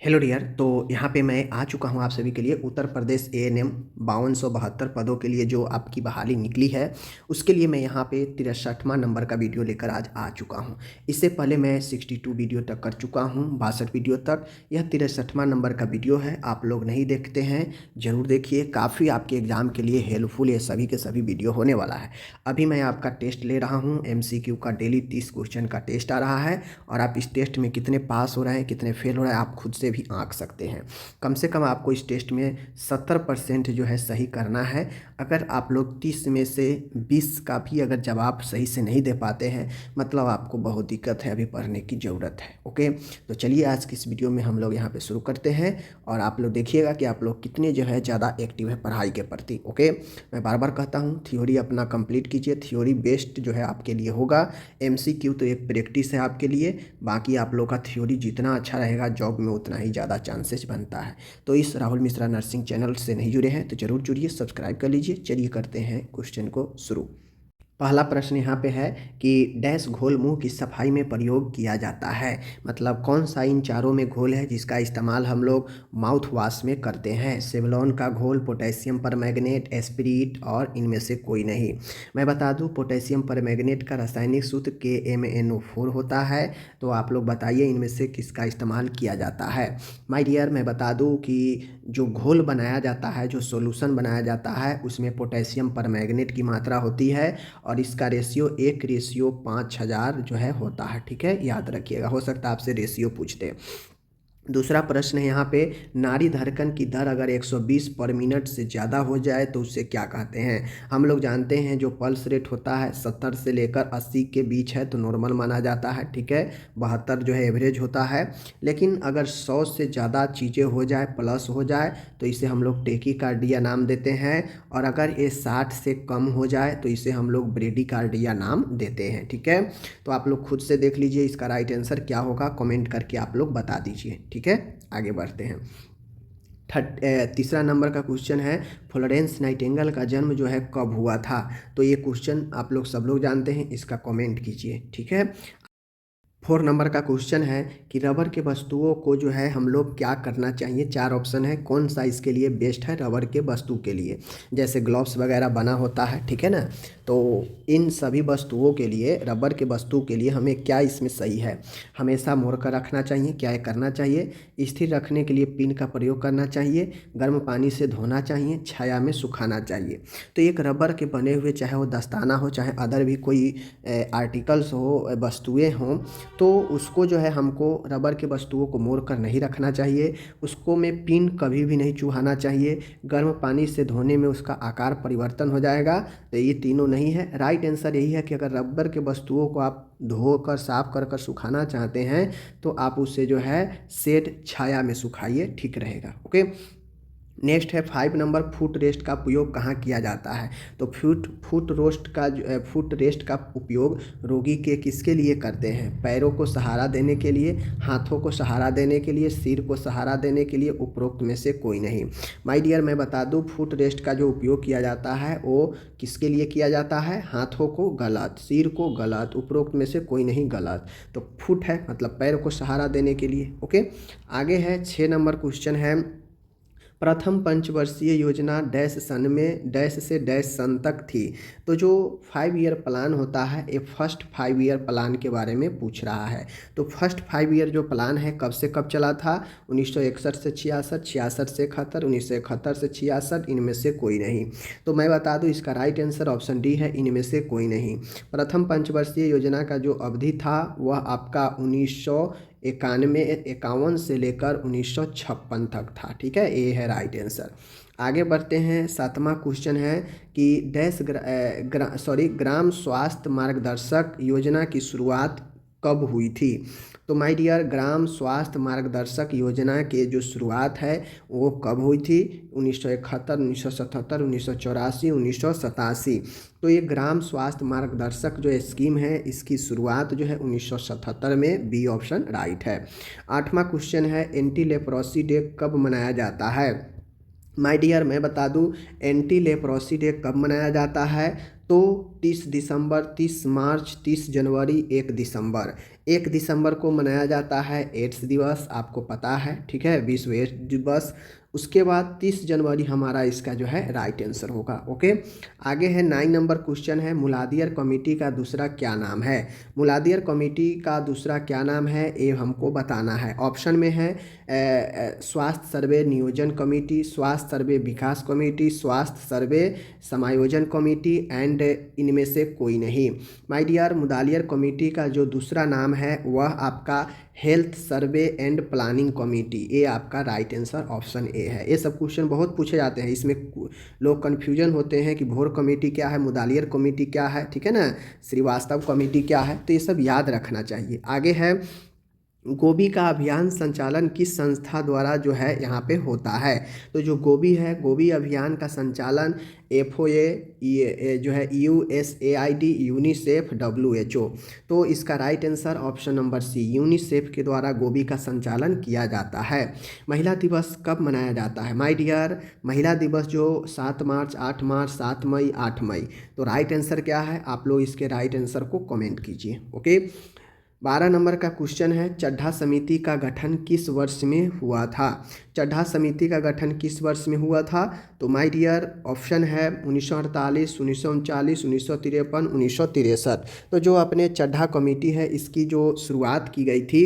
Hello dear. तो यहाँ पे मैं आ चुका हूँ आप सभी के लिए उत्तर प्रदेश एएनएम 5272 पदों के लिए जो आपकी बहाली निकली है उसके लिए मैं यहाँ पे 63वां नंबर का वीडियो लेकर आज आ चुका हूँ। इससे पहले मैं 62 वीडियो तक कर चुका हूँ, 62 वीडियो तक। यह 63वां नंबर का वीडियो है, आप लोग नहीं देखते हैं ज़रूर देखिए, काफ़ी आपके एग्ज़ाम के लिए हेल्पफुल ये सभी के सभी वीडियो होने वाला है। अभी मैं आपका टेस्ट ले रहा हूँ, MCQ का डेली 30 क्वेश्चन का टेस्ट आ रहा है और आप इस टेस्ट में कितने पास हो रहे हैं कितने फेल हो रहे हैं आप खुद से भी आंक सकते हैं। कम से कम आपको इस टेस्ट में 70% जो है सही करना है। अगर आप लोग 30 में से 20 का भी अगर जवाब सही से नहीं दे पाते हैं मतलब आपको बहुत दिक्कत है, अभी पढ़ने की ज़रूरत है। ओके, तो चलिए आज की इस वीडियो में हम लोग यहाँ पे शुरू करते हैं और आप लोग देखिएगा कि आप लोग कितने जो है ज़्यादा एक्टिव है पढ़ाई के प्रति। ओके, मैं बार बार कहता हूँ थ्योरी अपना कंप्लीट कीजिए, थ्योरी बेस्ड जो है आपके लिए होगा। MCQ तो एक प्रैक्टिस है आपके लिए, बाकी आप लोग का थ्योरी जितना अच्छा रहेगा जॉब में उतना ही ज़्यादा चांसेस बनता है। तो इस राहुल मिश्रा नर्सिंग चैनल से नहीं जुड़े हैं तो ज़रूर जुड़िए, सब्सक्राइब कर लीजिए। चलिए करते हैं क्वेश्चन को शुरू। पहला प्रश्न यहाँ पे है कि डैश घोल मुंह की सफाई में प्रयोग किया जाता है। मतलब कौन सा इन चारों में घोल है जिसका इस्तेमाल हम लोग माउथ वॉश में करते हैं। सेवलॉन का घोल, पोटेशियम परमैंगनेट, एस्पिरिट और इनमें से कोई नहीं। मैं बता दूं पोटेशियम परमैंगनेट का रासायनिक सूत्र KMnO4 होता है। तो आप लोग बताइए इनमें से किसका इस्तेमाल किया जाता है। माय डियर, मैं बता दूं कि जो घोल बनाया जाता है, जो सॉल्यूशन बनाया जाता है उसमें पोटेशियम परमैंगनेट की मात्रा होती है और इसका रेशियो 1:5000 जो है होता है। ठीक है, याद रखिएगा, हो सकता है आपसे रेशियो पूछते। दूसरा प्रश्न है यहाँ पे, नाड़ी धड़कन की दर अगर 120 पर मिनट से ज़्यादा हो जाए तो उसे क्या कहते हैं। हम लोग जानते हैं जो पल्स रेट होता है 70 से लेकर 80 के बीच है तो नॉर्मल माना जाता है। ठीक है, 72 जो है एवरेज होता है। लेकिन अगर 100 से ज़्यादा चीज़ें हो जाए, प्लस हो जाए तो इसे हम लोग टेकीकार्डिया नाम देते हैं और अगर ये 60 से कम हो जाए तो इसे हम लोग ब्रेडिकार्डिया नाम देते हैं। ठीक है, तो आप लोग खुद से देख लीजिए इसका राइट आंसर क्या होगा, कमेंट करके आप लोग बता दीजिए। ठीक है, आगे बढ़ते हैं। तीसरा नंबर का क्वेश्चन है, फ्लोरेंस नाइटिंगेल का जन्म जो है कब हुआ था। तो ये क्वेश्चन आप लोग सब लोग जानते हैं, इसका कमेंट कीजिए। ठीक है, 4 नंबर का क्वेश्चन है कि रबर के वस्तुओं को जो है हम लोग क्या करना चाहिए। 4 ऑप्शन है, कौन सा इसके लिए बेस्ट है रबर के वस्तु के लिए। जैसे ग्लव्स वगैरह बना होता है, ठीक है ना, तो इन सभी वस्तुओं के लिए, रबर के वस्तु के लिए हमें क्या इसमें सही है। हमेशा मोड़ कर रखना चाहिए, क्या करना चाहिए, स्थिर रखने के लिए पिन का प्रयोग करना चाहिए, गर्म पानी से धोना चाहिए, छाया में सुखाना चाहिए। तो एक रबर के बने हुए, चाहे वो दस्ताना हो चाहे अदर भी कोई आर्टिकल्स हो, वस्तुएँ हों, तो उसको जो है हमको रबर के वस्तुओं को मोड़ कर नहीं रखना चाहिए, उसको में पिन कभी भी नहीं चुभाना चाहिए, गर्म पानी से धोने में उसका आकार परिवर्तन हो जाएगा। तो ये तीनों नहीं है। राइट आंसर यही है कि अगर रबर के वस्तुओं को आप धोकर साफ कर कर सुखाना चाहते हैं तो आप उससे जो है शेड, छाया में सुखाइए, ठीक रहेगा। ओके, नेक्स्ट है 5 नंबर, फुट रेस्ट का उपयोग कहाँ किया जाता है। तो फुट रेस्ट का उपयोग रोगी के किसके लिए करते हैं। पैरों को सहारा देने के लिए, हाथों को सहारा देने के लिए, सिर को सहारा देने के लिए, उपरोक्त में से कोई नहीं। माय डियर, मैं बता दूं फुट रेस्ट का जो उपयोग किया जाता है वो किसके लिए किया जाता है। हाथों को गलत, सिर को गलत, उपरोक्त में से कोई नहीं गलत। तो फुट है मतलब पैर को सहारा देने के लिए। ओके, आगे है 6 नंबर क्वेश्चन है, प्रथम पंचवर्षीय योजना डैश सन में डैश से डैश सन तक थी। तो जो 5 ईयर प्लान होता है ये फर्स्ट 5 ईयर प्लान के बारे में पूछ रहा है। तो फर्स्ट 5 ईयर जो प्लान है कब से कब चला था, 1961 से 66, 66 से 71, 1971 से 66, इनमें से कोई नहीं। तो मैं बता दूं इसका राइट आंसर ऑप्शन डी है, इनमें से कोई नहीं। प्रथम पंचवर्षीय योजना का जो अवधि था वह आपका 1991 से लेकर 1956 तक था। ठीक है, ये है राइट आंसर। आगे बढ़ते हैं। 7वां क्वेश्चन है कि ग्राम स्वास्थ्य मार्गदर्शक योजना की शुरुआत कब हुई थी। तो माय डियर, ग्राम स्वास्थ्य मार्गदर्शक योजना के जो शुरुआत है वो कब हुई थी, 1971, 1977, 1984, 1987। तो ये ग्राम स्वास्थ्य मार्गदर्शक जो स्कीम है इसकी शुरुआत जो है 1977 में, बी ऑप्शन राइट है। 8वां क्वेश्चन है, एंटी लेप्रोसी डे कब मनाया जाता है। माय डियर, मैं बता दूं एंटी लेप्रोसी डे कब मनाया जाता है। तो 30 दिसंबर, 30 मार्च, 30 जनवरी, 1 दिसंबर। 1 दिसंबर को मनाया जाता है एड्स दिवस, आपको पता है, ठीक है, विश्व एड्स दिवस। उसके बाद 30 जनवरी हमारा इसका जो है राइट आंसर होगा। ओके, आगे है 9 नंबर क्वेश्चन है, मुलादियर कमेटी का दूसरा क्या नाम है? मुलादियर कमेटी का दूसरा क्या नाम है ये हमको बताना है। ऑप्शन में है स्वास्थ्य सर्वे नियोजन कमेटी, स्वास्थ्य सर्वे विकास कमेटी, स्वास्थ्य सर्वे समायोजन कमेटी एंड इनमें से कोई नहीं। माय डियर, मुलादियर कमेटी का जो दूसरा नाम है वह आपका health survey and planning committee, ये आपका राइट आंसर ऑप्शन ए है। ये सब क्वेश्चन बहुत पूछे जाते हैं, इसमें लोग कन्फ्यूजन होते हैं कि भोर कमेटी क्या है, मुलादियर कमेटी क्या है, ठीक है ना, श्रीवास्तव कमेटी क्या है, तो ये सब याद रखना चाहिए। आगे है गोभी का अभियान संचालन किस संस्था द्वारा जो है यहाँ पे होता है? तो जो गोभी है, गोभी अभियान का संचालन FOA जो है USAID, यूनिसेफ, WHO। तो इसका right answer option number C, UNICEF के द्वारा गोभी का संचालन किया जाता है। महिला दिवस कब मनाया जाता है? माय डियर, महिला दिवस जो 7 मार्च, 8 मार्च, 7 मई, 8 मई। तो राइट आंसर क्या है? आप लोग इसके राइट आंसर को कमेंट कीजिए। ओके, 12 नंबर का क्वेश्चन है, चड्ढा समिति का गठन किस वर्ष में हुआ था? चड्ढा समिति का गठन किस वर्ष में हुआ था? तो माय डियर, ऑप्शन है 1948, 1939, 1953, 1963। तो जो अपने चड्ढा कमेटी है इसकी जो शुरुआत की गई थी,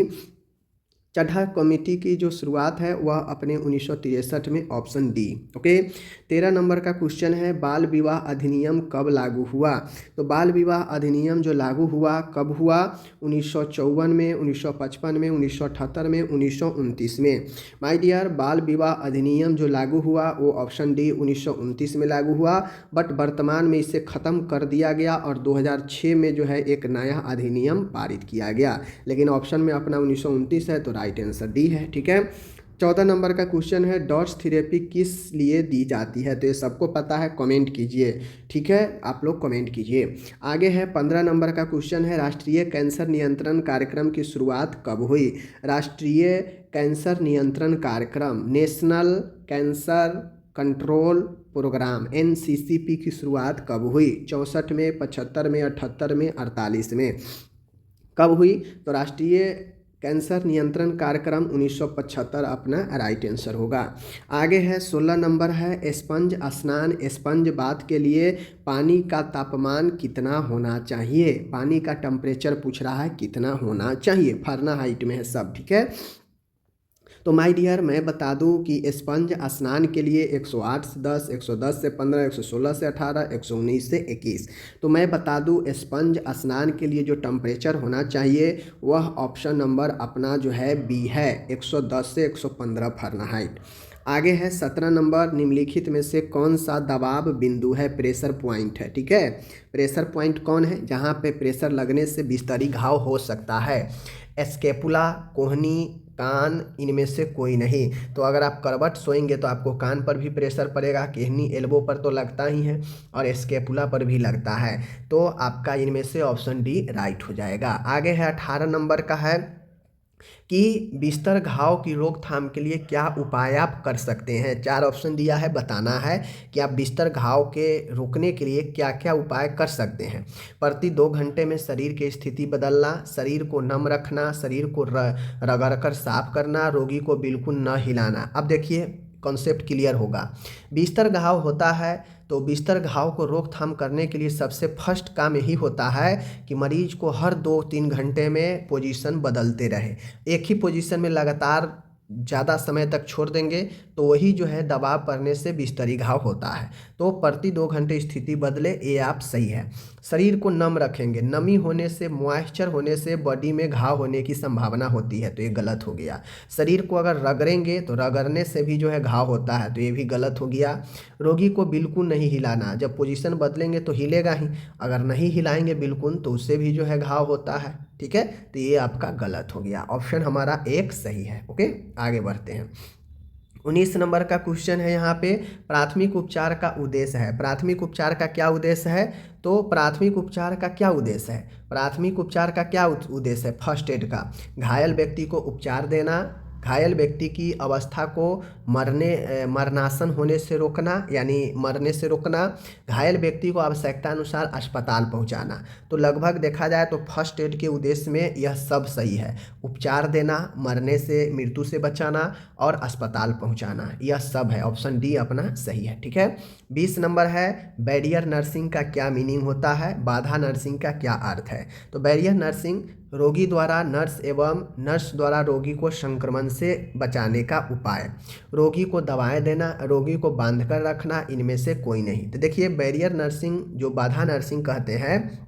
चड्ढा कमेटी की जो शुरुआत है वह अपने 1963 में, ऑप्शन डी। ओके, 13 नंबर का क्वेश्चन है, बाल विवाह अधिनियम कब लागू हुआ? तो बाल विवाह अधिनियम जो लागू हुआ कब हुआ? 1954 में, 1955 में, 1978 में, 1929 में। माय डियर, बाल विवाह अधिनियम जो लागू हुआ वो ऑप्शन डी 1929 में लागू हुआ, बट वर्तमान में इसे ख़त्म कर दिया गया और 2006 में जो है एक नया अधिनियम पारित किया गया, लेकिन ऑप्शन में अपना 1929 है, तो राइट आंसर डी है। ठीक है, 14 नंबर का क्वेश्चन है, डॉट्स थेरेपी किस लिए दी जाती है? तो ये सबको पता है, कमेंट कीजिए। ठीक है, आप लोग कमेंट कीजिए। आगे है 15 नंबर का क्वेश्चन है, राष्ट्रीय कैंसर नियंत्रण कार्यक्रम की शुरुआत कब हुई? राष्ट्रीय कैंसर नियंत्रण कार्यक्रम, national cancer control program, NCCP की शुरुआत कब हुई? 64 में, 75 में, 78 में, 48 में। कब हुई? तो राष्ट्रीय कैंसर नियंत्रण कार्यक्रम 1975 अपना राइट आंसर होगा। आगे है 16 नंबर है, स्पंज स्नान, स्पंज बाथ के लिए पानी का तापमान कितना होना चाहिए? पानी का टेम्परेचर पूछ रहा है, कितना होना चाहिए, फ़ारेनहाइट में है सब। ठीक है, तो माय डियर, मैं बता दूं कि स्पंज स्नान के लिए 108 से 10, 110 से 15, 116 से 18, 119 से 21। तो मैं बता दूं स्पंज स्नान के लिए जो टेम्परेचर होना चाहिए वह ऑप्शन नंबर अपना जो है बी है, 110 से 115 फ़ारेनहाइट। आगे है 17 नंबर, निम्नलिखित में से कौन सा दबाव बिंदु है? प्रेशर पॉइंट है। ठीक है, प्रेशर पॉइंट कौन है? जहाँ पे प्रेशर लगने से बिस्तरी घाव हो सकता है। स्कैपुला, कोहनी, कान, इनमें से कोई नहीं। तो अगर आप करवट सोएंगे तो आपको कान पर भी प्रेशर पड़ेगा, केहनी एल्बो पर तो लगता ही है और स्कैपुला पर भी लगता है। तो आपका इनमें से ऑप्शन डी राइट हो जाएगा। आगे है 18 नंबर का है कि बिस्तर घाव की रोकथाम के लिए क्या उपाय आप कर सकते हैं? 4 ऑप्शन दिया है, बताना है कि आप बिस्तर घाव के रोकने के लिए क्या क्या उपाय कर सकते हैं। प्रति 2 घंटे में शरीर की स्थिति बदलना, शरीर को नम रखना, शरीर को रगड़कर साफ करना, रोगी को बिल्कुल न हिलाना। अब देखिए कॉन्सेप्ट क्लियर होगा। बिस्तर घाव होता है तो बिस्तर घाव को रोकथाम करने के लिए सबसे फर्स्ट काम यही होता है कि मरीज को हर 2-3 घंटे में पोजीशन बदलते रहे। एक ही पोजीशन में लगातार ज़्यादा समय तक छोड़ देंगे तो वही जो है दबाव पड़ने से बिस्तरी घाव होता है। तो प्रति 2 घंटे स्थिति बदले, ये आप सही है। शरीर को नम रखेंगे, नमी होने से, मॉइस्चर होने से बॉडी में घाव होने की संभावना होती है, तो ये गलत हो गया। शरीर को अगर रगड़ेंगे तो रगड़ने से भी जो है घाव होता है, तो ये भी गलत हो गया। रोगी को बिल्कुल नहीं हिलाना, जब पोजीशन बदलेंगे तो हिलेगा ही, अगर नहीं हिलाएंगे बिल्कुल तो उससे भी जो है घाव होता है। ठीक है, तो ये आपका गलत हो गया, ऑप्शन हमारा एक सही है। ओके, आगे बढ़ते हैं। 19 नंबर का क्वेश्चन है यहाँ पे, प्राथमिक उपचार का उद्देश्य है। प्राथमिक उपचार का क्या उद्देश्य है? तो प्राथमिक उपचार का क्या उद्देश्य है? प्राथमिक उपचार का क्या उद्देश्य है? फर्स्ट एड का, घायल व्यक्ति को उपचार देना, घायल व्यक्ति की अवस्था को मरणासन होने से रोकना, यानी मरने से रोकना, घायल व्यक्ति को आवश्यकता अनुसार अस्पताल पहुंचाना। तो लगभग देखा जाए तो फर्स्ट एड के उद्देश्य में यह सब सही है। उपचार देना, मरने से, मृत्यु से बचाना और अस्पताल पहुंचाना, यह सब है। ऑप्शन डी अपना सही है। ठीक है। 20 नंबर है बैरियर नर्सिंग का क्या मीनिंग होता है, बाधा नर्सिंग का क्या अर्थ है। तो बैरियर नर्सिंग रोगी द्वारा नर्स एवं नर्स द्वारा रोगी को संक्रमण से बचाने का उपाय, रोगी को दवाएं देना, रोगी को बांधकर रखना, इनमें से कोई नहीं। तो देखिए बैरियर नर्सिंग जो बाधा नर्सिंग कहते हैं,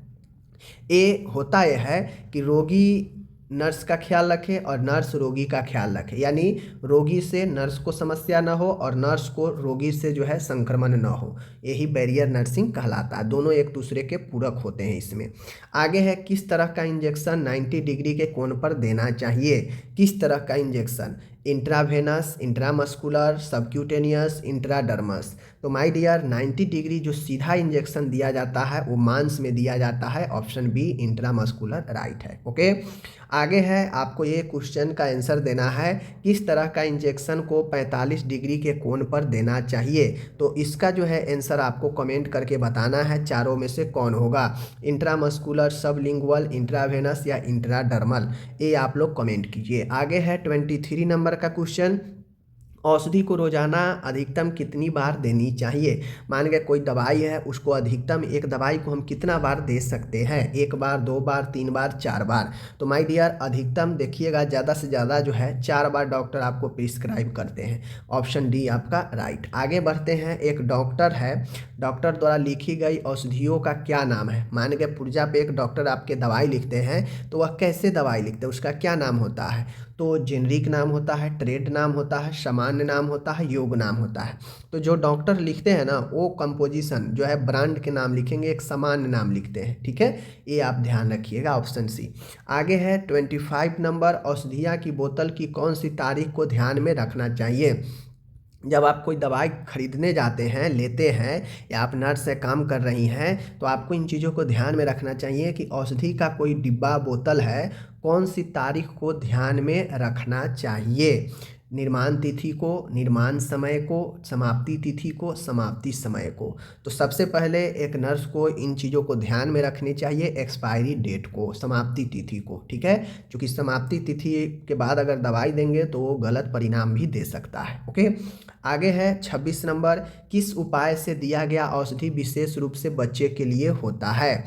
ये होता यह है कि रोगी नर्स का ख्याल रखे और नर्स रोगी का ख्याल रखे, यानी रोगी से नर्स को समस्या न हो और नर्स को रोगी से जो है संक्रमण न हो, यही बैरियर नर्सिंग कहलाता है। दोनों एक दूसरे के पूरक होते हैं इसमें। आगे है किस तरह का इंजेक्शन 90 डिग्री के कोण पर देना चाहिए। किस तरह का इंजेक्शन, इंट्रावेनस, इंट्रामस्कुलर, सबक्यूटेनियस, इंट्राडर्मस। तो माय डियर 90 डिग्री जो सीधा इंजेक्शन दिया जाता है वो मांस में दिया जाता है। ऑप्शन बी इंट्रामस्कुलर राइट है। ओके। आगे है आपको ये क्वेश्चन का आंसर देना है, किस तरह का इंजेक्शन को 45 डिग्री के कोण पर देना चाहिए। तो इसका जो है आंसर आपको कमेंट करके बताना है चारों में से कौन होगा, इंट्रामस्कुलर, सबलिंगुअल, इंट्रावेनस या इंट्राडर्मल, ये आप लोग कमेंट कीजिए। आगे है 23 नंबर का क्वेश्चन, औषधि को रोजाना अधिकतम कितनी बार देनी चाहिए। मान गए कोई दवाई है, उसको अधिकतम एक दवाई को हम कितना बार दे सकते हैं, 1 बार, 2 बार, 3 बार, 4 बार। तो माय डियर अधिकतम देखिएगा ज़्यादा से ज़्यादा जो है 4 बार डॉक्टर आपको प्रिस्क्राइब करते हैं। ऑप्शन डी आपका राइट। आगे बढ़ते हैं, एक डॉक्टर है, डॉक्टर द्वारा लिखी गई औषधियों का क्या नाम है। मान गए पुर्जा पे एक डॉक्टर आपके दवाई लिखते हैं, तो वह कैसे दवाई लिखते हैं, उसका क्या नाम होता है। तो जेनरिक नाम होता है, ट्रेड नाम होता है, सामान्य नाम होता है, योग नाम होता है। तो जो डॉक्टर लिखते हैं ना, वो कंपोजिशन जो है ब्रांड के नाम लिखेंगे, एक सामान्य नाम लिखते हैं। ठीक है, ये आप ध्यान रखिएगा। Option C. आगे है 25 नंबर, औषधिया की बोतल की कौन सी तारीख को ध्यान में रखना चाहिए। जब आप कोई दवाई खरीदने जाते हैं, लेते हैं, या आप नर्स से काम कर रही हैं, तो आपको इन चीज़ों को ध्यान में रखना चाहिए कि औषधि का कोई डिब्बा, बोतल है, कौन सी तारीख को ध्यान में रखना चाहिए। निर्माण तिथि को, निर्माण समय को, समाप्ति तिथि को, समाप्ति समय को। तो सबसे पहले एक नर्स को इन चीज़ों को ध्यान में रखनी चाहिए, एक्सपायरी डेट को, समाप्ति तिथि को। ठीक है, क्योंकि समाप्ति तिथि के बाद अगर दवाई देंगे तो वो गलत परिणाम भी दे सकता है। ओके। आगे है 26 नंबर, किस उपाय से दिया गया औषधि विशेष रूप से बच्चे के लिए होता है।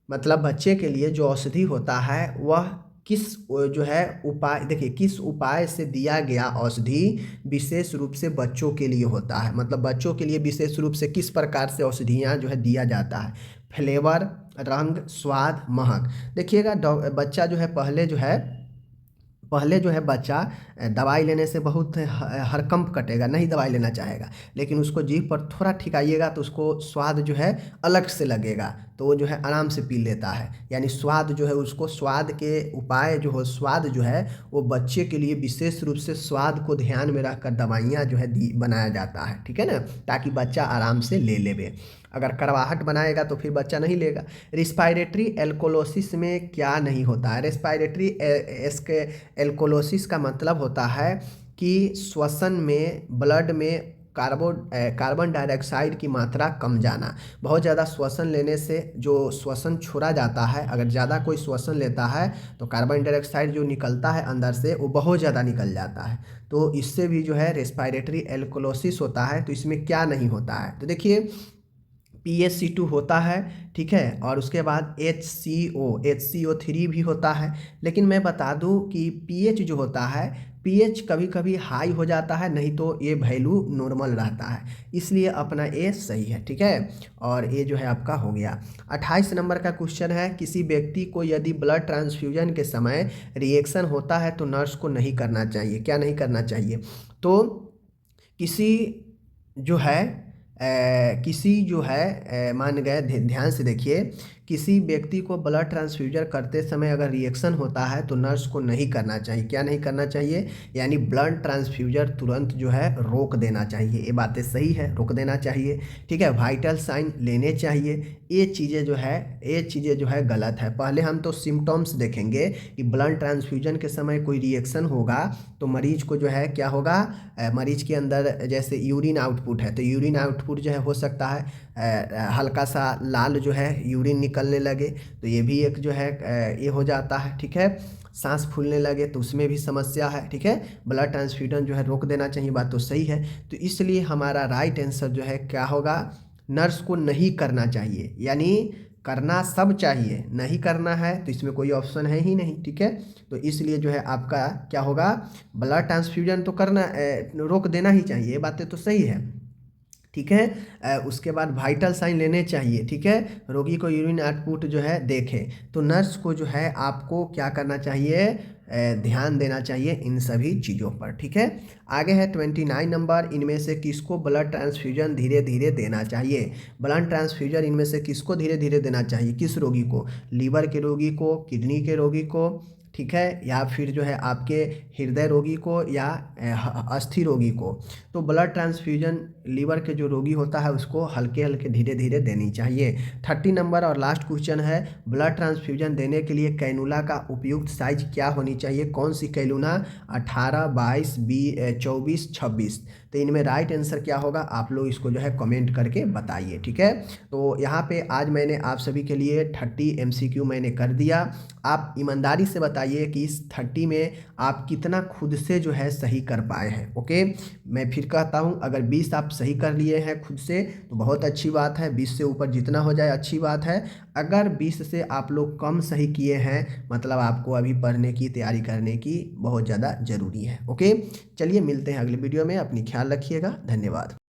मतलब बच्चे के लिए जो औषधि होता है वह किस जो है उपाय, देखिए किस उपाय से दिया गया औषधि विशेष रूप से बच्चों के लिए होता है। मतलब बच्चों के लिए विशेष रूप से किस प्रकार से औषधियाँ जो है दिया जाता है। फ्लेवर, रंग, स्वाद, महक। देखिएगा बच्चा जो है पहले जो है बच्चा दवाई लेने से बहुत हरकंप कटेगा, नहीं दवाई लेना चाहेगा, लेकिन उसको जीभ पर थोड़ा ठिकाइएगा तो उसको स्वाद जो है अलग से लगेगा, तो वो जो है आराम से पी लेता है। यानी स्वाद जो है उसको, स्वाद के उपाय जो हो, स्वाद जो है वो बच्चे के लिए विशेष रूप से स्वाद को ध्यान में रखकर दवाइयाँ जो है बनाया जाता है। ठीक है ना, ताकि बच्चा आराम से ले लेवे। अगर करवाहट बनाएगा तो फिर बच्चा नहीं लेगा। रिस्पायरेटरी एल्कोलोसिस में क्या नहीं होता है। रिस्पायरेटरी एल्कोलोसिस का मतलब होता है कि श्वसन में, ब्लड में कार्बन डाइऑक्साइड की मात्रा कम जाना। बहुत ज़्यादा श्वसन लेने से जो श्वसन छोड़ा जाता है, अगर ज़्यादा कोई श्वसन लेता है तो कार्बन डाइऑक्साइड जो निकलता है अंदर से वो बहुत ज़्यादा निकल जाता है, तो इससे भी जो है रेस्पिरेटरी एल्कोलोसिस होता है। तो इसमें क्या नहीं होता है, तो देखिए PaCO होता है, ठीक है, और उसके बाद HCO3 भी होता है। लेकिन मैं बता दूं कि pH जो होता है, pH कभी कभी हाई हो जाता है, नहीं तो ये वैल्यू नॉर्मल रहता है, इसलिए अपना ए सही है। ठीक है, और ये जो है आपका हो गया। 28 नंबर का क्वेश्चन है, किसी व्यक्ति को यदि ब्लड ट्रांसफ्यूजन के समय रिएक्शन होता है तो नर्स को नहीं करना चाहिए। क्या नहीं करना चाहिए, तो किसी जो है मान गए, ध्यान से देखिए, किसी व्यक्ति को ब्लड ट्रांसफ्यूजन करते समय अगर रिएक्शन होता है तो नर्स को नहीं करना चाहिए। क्या नहीं करना चाहिए? यानी ब्लड ट्रांसफ्यूजन तुरंत जो है रोक देना चाहिए। ये बातें सही है, रोक देना चाहिए, ठीक है। वाइटल साइन लेने चाहिए। ये चीज़ें जो है गलत है। पहले हम तो सिम्टम्स देखेंगे कि ब्लड ट्रांसफ्यूजन के समय कोई रिएक्शन होगा तो मरीज को जो है क्या होगा, मरीज के अंदर जैसे यूरिन आउटपुट है तो यूरिन आउटपुट जो है हो सकता है हल्का सा लाल जो है यूरिन निकलने लगे, तो ये भी एक जो है ये हो जाता है, ठीक है। सांस फूलने लगे तो उसमें भी समस्या है, ठीक है। ब्लड ट्रांसफ्यूजन जो है रोक देना चाहिए, बात तो सही है। तो इसलिए हमारा राइट आंसर जो है क्या होगा, नर्स को नहीं करना चाहिए। यानी करना सब चाहिए, नहीं करना है तो इसमें कोई ऑप्शन है ही नहीं, ठीक है। तो इसलिए जो है आपका क्या होगा, ब्लड ट्रांसफ्यूजन तो करना रोक देना ही चाहिए, ये बातें तो सही है, ठीक है। उसके बाद वाइटल साइन लेने चाहिए, ठीक है। रोगी को यूरिन आउटपुट जो है देखें तो नर्स को जो है आपको क्या करना चाहिए, ध्यान देना चाहिए इन सभी चीज़ों पर, ठीक है। आगे है 29 नंबर, इनमें से किसको ब्लड ट्रांसफ्यूजन धीरे धीरे देना चाहिए। ब्लड ट्रांसफ्यूजन इनमें से किसको धीरे धीरे देना चाहिए, किस रोगी को? लीवर के रोगी को, किडनी के रोगी को, ठीक है, या फिर जो है आपके हृदय रोगी को या अस्थि रोगी को। तो ब्लड ट्रांसफ्यूजन लीवर के जो रोगी होता है उसको हल्के हल्के धीरे धीरे देनी चाहिए। 30 नंबर और लास्ट क्वेश्चन है, ब्लड ट्रांसफ्यूजन देने के लिए कैनुला का उपयुक्त साइज क्या होनी चाहिए? कौन सी कैनुला, 18, 22, 24, 26? तो इनमें राइट आंसर क्या होगा, आप लोग इसको जो है कमेंट करके बताइए, ठीक है। तो यहाँ पे आज मैंने आप सभी के लिए 30 MCQ मैंने कर दिया। आप ईमानदारी से बताइए कि इस 30 में आप कितना खुद से जो है सही कर पाए हैं, ओके। मैं फिर कहता हूँ, अगर 20 आप सही कर लिए हैं खुद से तो बहुत अच्छी बात है, 20 से ऊपर जितना हो जाए अच्छी बात है। अगर 20 से आप लोग कम सही किए हैं मतलब आपको अभी पढ़ने की तैयारी करने की बहुत ज़्यादा ज़रूरी है, ओके। चलिए मिलते हैं अगले वीडियो में, अपनी ख्याल रखिएगा, धन्यवाद।